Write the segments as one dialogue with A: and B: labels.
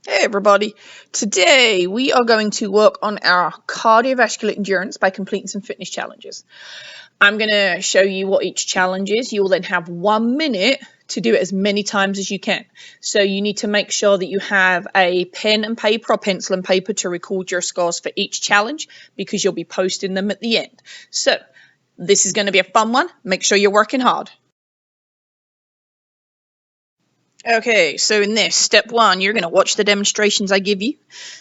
A: Hey everybody, today we are going to work on our cardiovascular endurance by completing some fitness challenges. I'm going to show you what each challenge is. You will then have 1 minute to do it as many times as you can. So you need to make sure that you have a pen and paper or pencil and paper to record your scores for each challenge because you'll be posting them at the end. So this is going to be a fun one. Make sure you're working hard. Okay, so in this, step 1, you're going to watch the demonstrations I give you.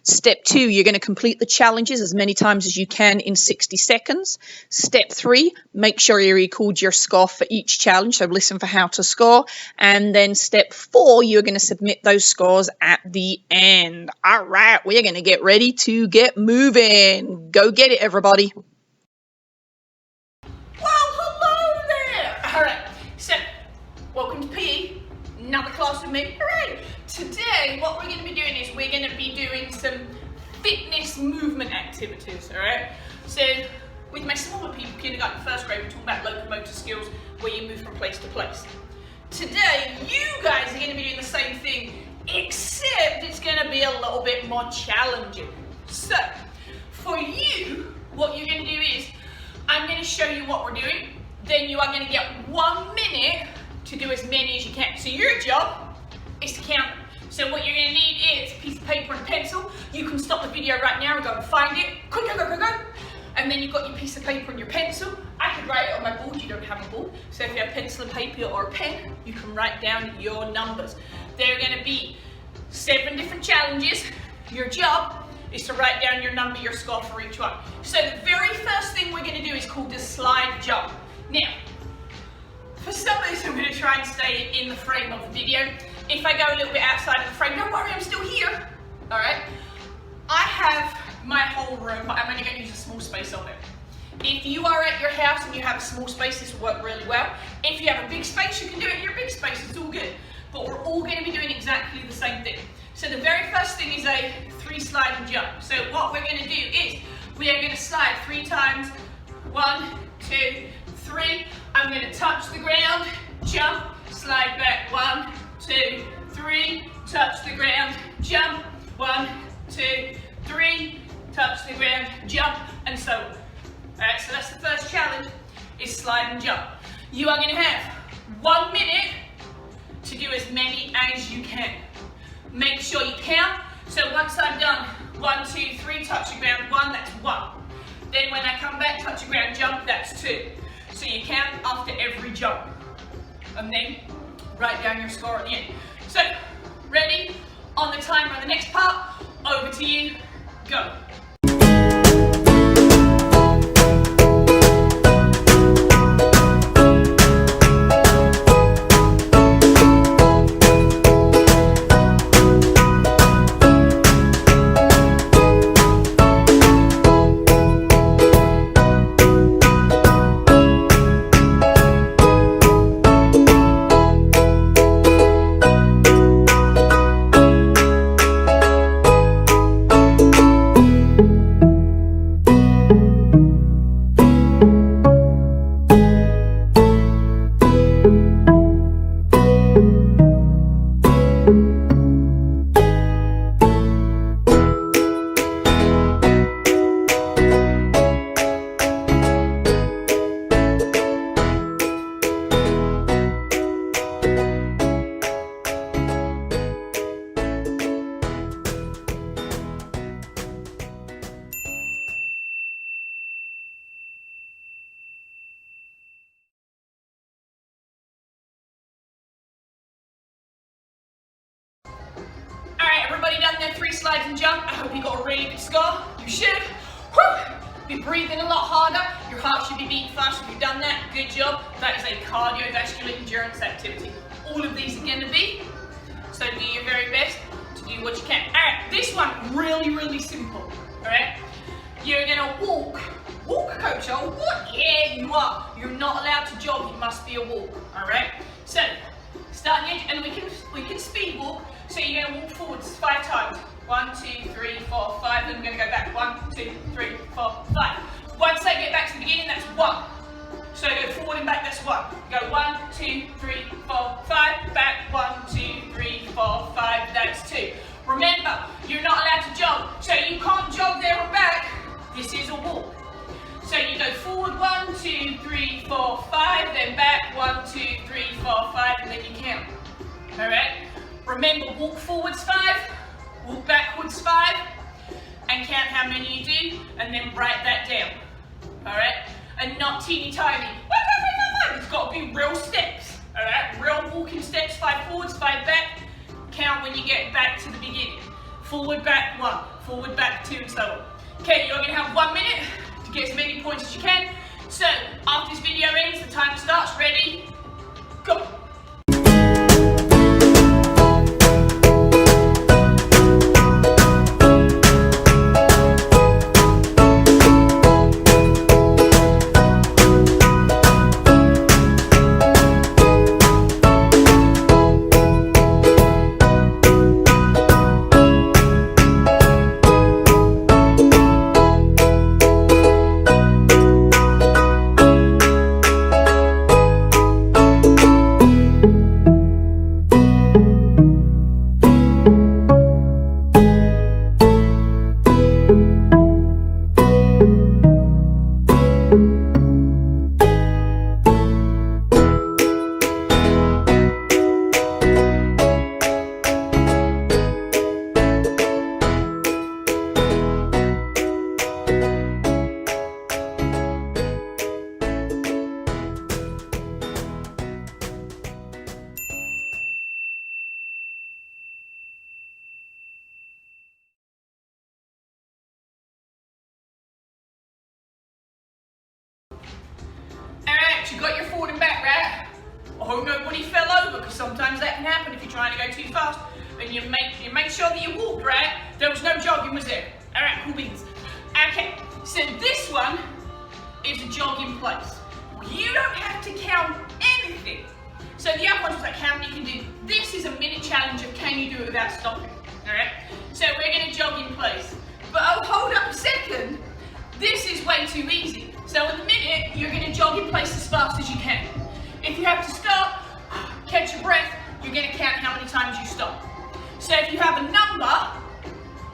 A: Step 2, you're going to complete the challenges as many times as you can in 60 seconds. Step 3, make sure you record your score for each challenge, so listen for how to score. And then step 4, you're going to submit those scores at the end. All right, we're going to get ready to get moving. Go get it, everybody.
B: Well, hello there. All right, so welcome to PE. Another class with me. Hooray! Today, what we're going to be doing is we're going to be doing some fitness movement activities, all right? So, with my smaller people, kindergarten, first grade, we're talking about locomotor skills where you move from place to place. Today, you guys are going to be doing the same thing, except it's going to be a little bit more challenging. So, for you, what you're going to do is, I'm going to show you what we're doing, then you are going to get 1 minute to do as many as you can. So your job is to count them. So what you're going to need is a piece of paper and pencil. You can stop the video right now and go and find it. Quick, go, go, go, go. And then you've got your piece of paper and your pencil. I could write it on my board. You don't have a board. So if you have pencil and paper or a pen, you can write down your numbers. There are going to be 7 different challenges. Your job is to write down your number, your score for each one. So the very first thing we're going to do is called the slide jump. Now, for some reason, I'm going to try and stay in the frame of the video. If I go a little bit outside of the frame, don't worry, I'm still here. All right. I have my whole room, but I'm only going to use a small space of it. If you are at your house and you have a small space, this will work really well. If you have a big space, you can do it in your big space. It's all good. But we're all going to be doing exactly the same thing. So the very first thing is a 3 slide and jump. So what we're going to do is we are going to slide 3 times. 1, 2, 3. I'm going to touch the ground, jump, slide back. 1, 2, 3. Touch the ground, jump. 1, 2, 3. Touch the ground, jump, and so on. Alright, so that's the first challenge, is slide and jump. You are going to have 1 minute to do as many as you can. Make sure you count. So once I'm done, 1, 2, 3, touch the ground, 1, that's 1. Then when I come back, touch the ground, jump, that's 2. So you count after every jump. And then write down your score at the end. So, ready? On the timer on the next part, over to you, go. Alright, everybody done their 3 slides and jump? I hope you got a really good score. You should. Whew. Be breathing a lot harder. Your heart should be beating fast. If you've done that, good job. That is a cardiovascular endurance activity. All of these are going to be. So do your very best to do what you can. Alright, this one, really, really simple. Alright? You're going to walk. Walk, coach. Oh, what? Yeah, you are. You're not allowed to jog. It must be a walk. Alright? So, start the edge, and we can speed walk. So you're going to walk forwards 5 times. 1, 2, 3, 4, 5. Then we're going to go back. 1, 2, 3, 4, 5. Once I get back to the beginning, that's 1. So go forward and back, that's 1. Go 1, 2, 3, 4, 5. Back. 1, 2, 3, 4, 5. That's 2. Remember, jog there and back, this is a walk. So you go forward 1, 2, 3, 4, 5, then back 1, 2, 3, 4, 5, and then you count. Alright? Remember, walk forwards 5, walk backwards 5, and count how many you do, and then write that down. Alright? And not teeny tiny. It's got to be real steps. Alright? Real walking steps, 5 forwards, 5 back. Count when you get back to the beginning. Forward, back 1, forward, back 2, and so on. Okay, you're going to have 1 minute to get as many points as you can. So, after this video ends, the timer starts. Ready? Go! Alright, you got your forward and back, right? I hope nobody fell over, because sometimes that can happen if you're trying to go too fast. And you make sure that you walked, right? There was no jogging, was there? Alright, cool beans. Okay, so this one is a jog in place. You don't have to count anything. So the other one's like how many you can do. This is a minute challenge of can you do it without stopping. Alright? So we're gonna jog in place. But oh, hold up a second. This is way too easy. So in a minute, you're going to jog in place as fast as you can. If you have to stop, catch your breath, you're going to count how many times you stop. So if you have a number,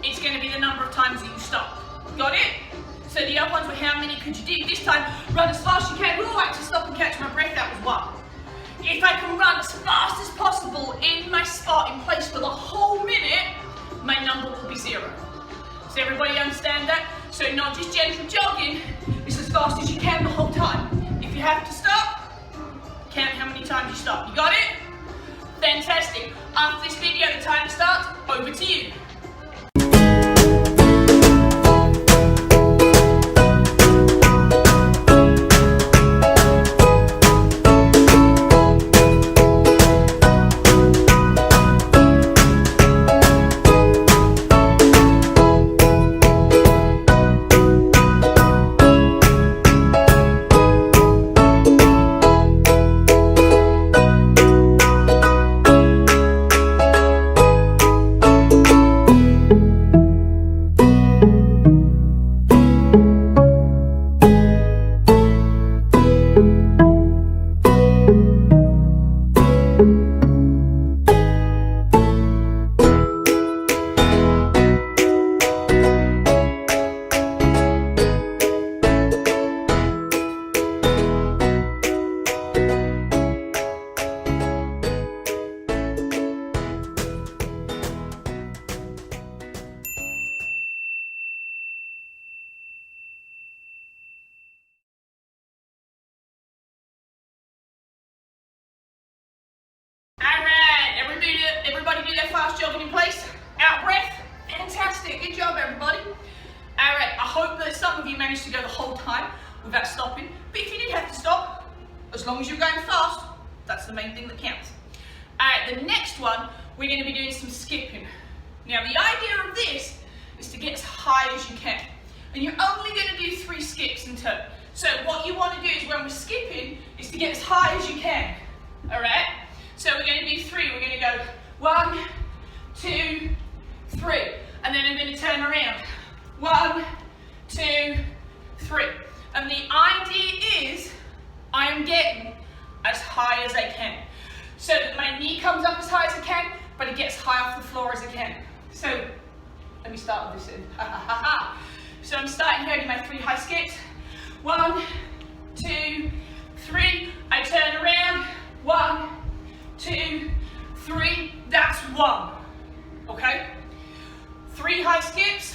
B: it's going to be the number of times that you stop. Got it? So the other ones were how many could you do? This time, run as fast as you can. Oh, I had to stop and catch my breath, that was 1. If I can run as fast as possible in my spot in place for the whole minute, my number will be 0. Does everybody understand that? So not just gentle jogging, it's as fast as you can the whole time. If you have to stop, count how many times you stop. You got it? Fantastic. After this video, the time starts. Over to you. Everybody do their fast jogging in place. Out breath. Fantastic. Good job, everybody. Alright, I hope that some of you managed to go the whole time without stopping. But if you did have to stop, as long as you're going fast, that's the main thing that counts. Alright, the next one, we're going to be doing some skipping. Now, the idea of this is to get as high as you can. And you're only going to do 3 skips in turn. So what you want to do is when we're skipping, is to get as high as you can. Alright? So we're going to do 3. We're going to go 1, 2, 3. And then I'm going to turn around. 1, 2, 3. And the idea is I am getting as high as I can. So that my knee comes up as high as I can, but it gets high off the floor as I can. So Let me start with this end. So I'm starting here with my 3 high skips. 1, 2, 3. I turn around. 1, 2, 3. That's 1. Okay? 3 high skips.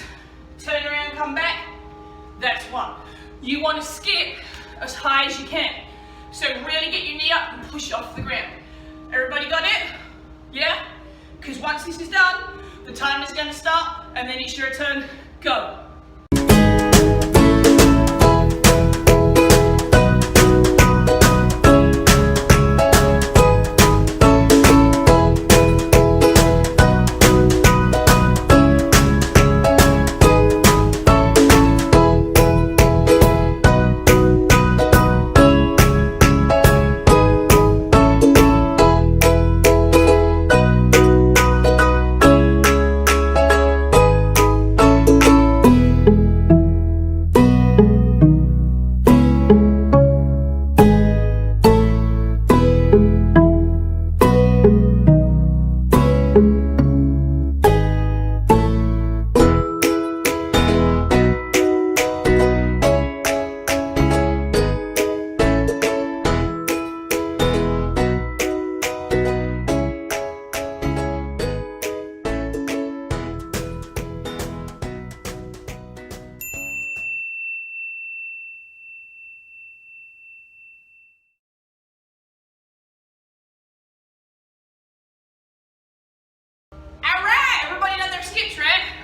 B: Turn around, come back. That's 1. You want to skip as high as you can. So really get your knee up and push it off the ground. Everybody got it? Yeah? Because once this is done, the timer is going to start, and then it's your turn. Go.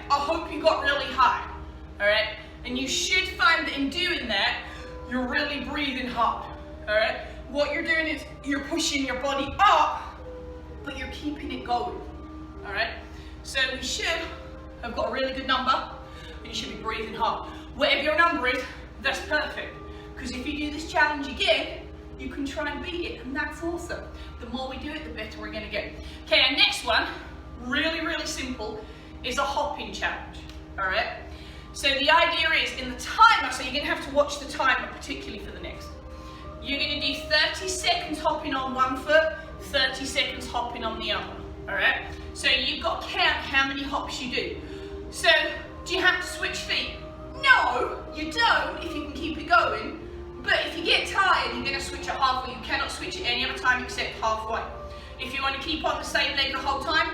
B: I hope you got really high, all right? And you should find that in doing that, you're really breathing hard, all right? What you're doing is you're pushing your body up, but you're keeping it going, all right? So we should have got a really good number, and you should be breathing hard. Whatever your number is, that's perfect. Because if you do this challenge again, you can try and beat it, and that's awesome. The more we do it, the better we're gonna get. Okay, our next one, really, really simple, is a hopping challenge, all right? So the idea is in the timer, so you're gonna have to watch the timer, particularly for the next. You're gonna do 30 seconds hopping on one foot, 30 seconds hopping on the other, all right? So you've got to count how many hops you do. So, do you have to switch feet? No, you don't if you can keep it going, but if you get tired, you're gonna switch it halfway. You cannot switch it any other time except halfway. If you want to keep on the same leg the whole time,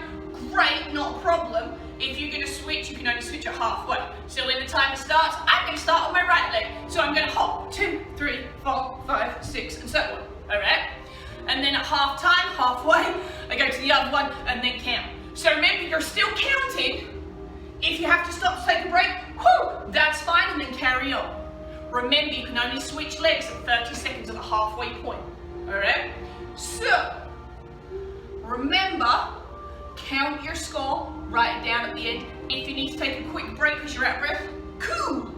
B: great, not a problem. If you're going to switch, you can only switch it halfway. So when the timer starts, I'm going to start on my right leg. So I'm going to hop 2, 3, 4, 5, 6, and so on. All right? And then at half time, halfway, I go to the other one and then count. So remember, you're still counting. If you have to stop to take a break, whoo, that's fine, and then carry on. Remember, you can only switch legs at 30 seconds at the halfway point. All right? So, remember, count your score, write it down at the end. If you need to take a quick break because you're out of breath, cool,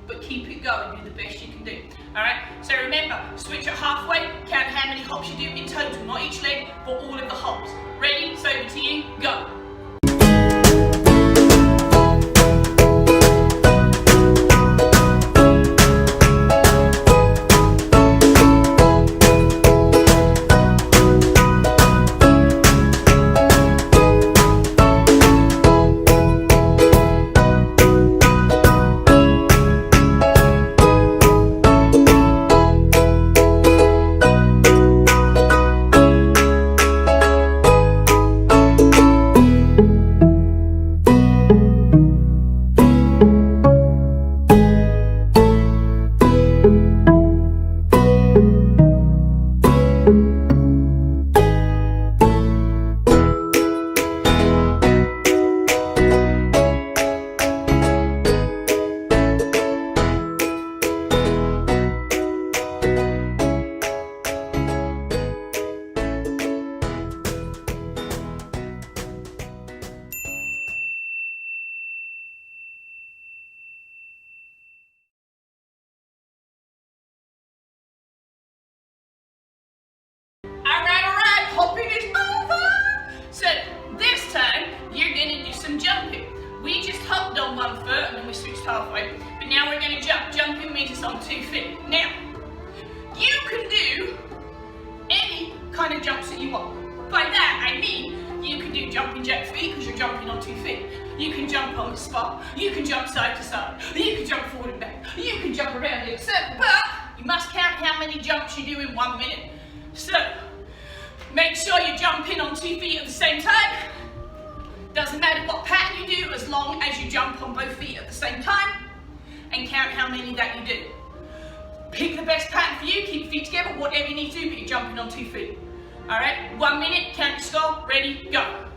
B: but keep it going, do the best you can do. All right, so remember, switch at halfway, count how many hops you do in total, not each leg, but all of the hops. Ready? So over to you, go. Hopping is over! So this time, you're gonna do some jumping. We just hopped on one foot and then we switched halfway, but now we're gonna jump. Jumping means it's on 2 feet. Now, you can do any kind of jumps that you want. By that, I mean, you can do jumping jack feet because you're jumping on 2 feet. You can jump on the spot, you can jump side to side, you can jump forward and back, you can jump around in a circle, but you must count how many jumps you do in 1 minute. So, make sure you're jumping on 2 feet at the same time. Doesn't matter what pattern you do, as long as you jump on both feet at the same time, and count how many that you do. Pick the best pattern for you, keep your feet together, whatever you need to do, but you're jumping on 2 feet. Alright, 1 minute, count your score, ready, go.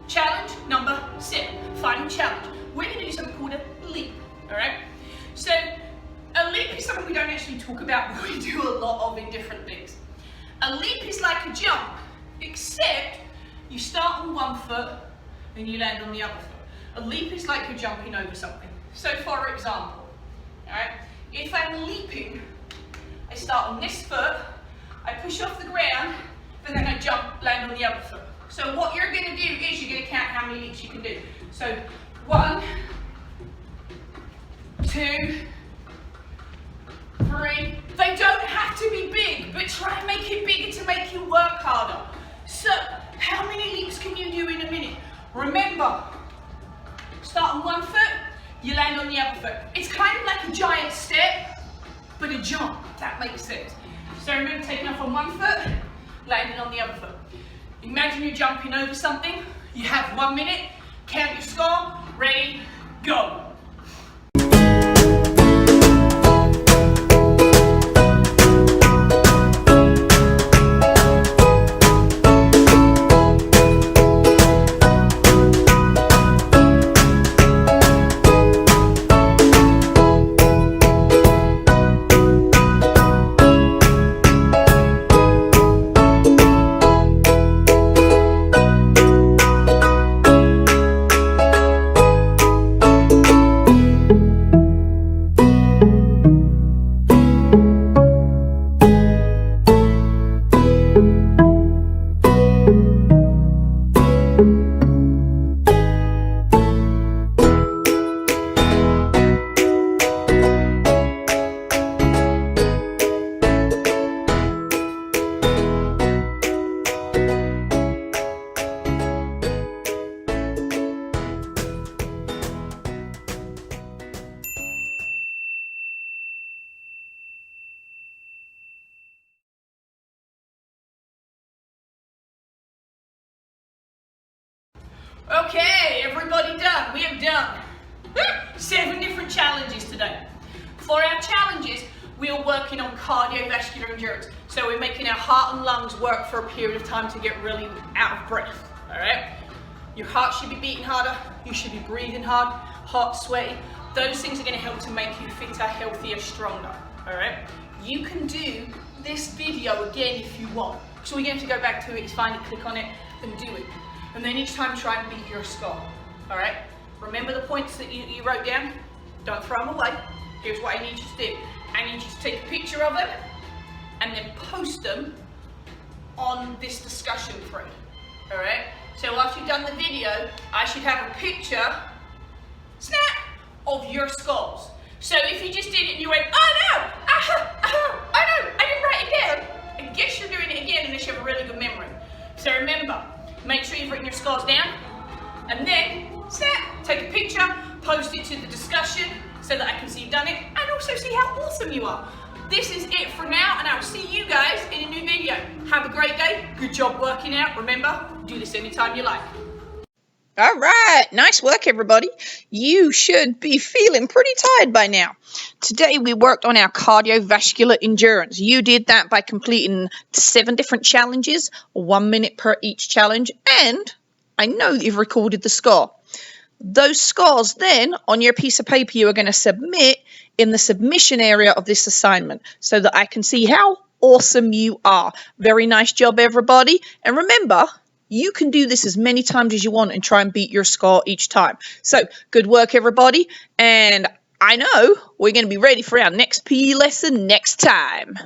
B: Challenge number 7, final challenge. We're going to do something called a leap, alright? So, a leap is something we don't actually talk about, but we do a lot of in different things. A leap is like a jump, except you start on one foot and you land on the other foot. A leap is like you're jumping over something. So, for example, alright, if I'm leaping, I start on this foot, I push off the ground, and then I jump, land on the other foot. So what you're going to do is you're going to count how many leaps you can do. So 1, 2, 3. They don't have to be big, but try and make it bigger to make you work harder. So how many leaps can you do in a minute? Remember, start on one foot, you land on the other foot. It's kind of like a giant step, but a jump, if that makes sense. So remember, taking off on one foot, landing on the other foot. Imagine you're jumping over something, you have 1 minute, count your score, ready, go. Okay, everybody done. We have done 7 different challenges today. For our challenges, we are working on cardiovascular endurance. So we're making our heart and lungs work for a period of time to get really out of breath, all right? Your heart should be beating harder, you should be breathing hard, hot, sweaty. Those things are gonna help to make you fitter, healthier, stronger, all right? You can do this video again if you want. So we're going to go back to it, it's fine to click on it and do it. And then each time try and beat your score, all right? Remember the points that you wrote down? Don't throw them away. Here's what I need you to do. I need you to take a picture of them and then post them on this discussion thread, all right? So after you've done the video, I should have a picture, snap, of your scores. So if you just did it and you went, oh no, I didn't write it down, I guess you're doing it again unless you have a really good memory. So remember, make sure you've written your scores down, and then snap, take a picture, post it to the discussion so that I can see you've done it and also see how awesome you are. This is it for now, and I'll see you guys in a new video. Have a great day. Good job working out. Remember, do this anytime you like.
A: All right, nice work, everybody. You should be feeling pretty tired by now. Today we worked on our cardiovascular endurance. You did that by completing 7 different challenges, 1 minute per each challenge, and I know that you've recorded the score. Those scores then on your piece of paper you are going to submit in the submission area of this assignment so that I can see how awesome you are. Very nice job, everybody. And remember, you can do this as many times as you want and try and beat your score each time. So good work, everybody. And I know we're going to be ready for our next PE lesson next time.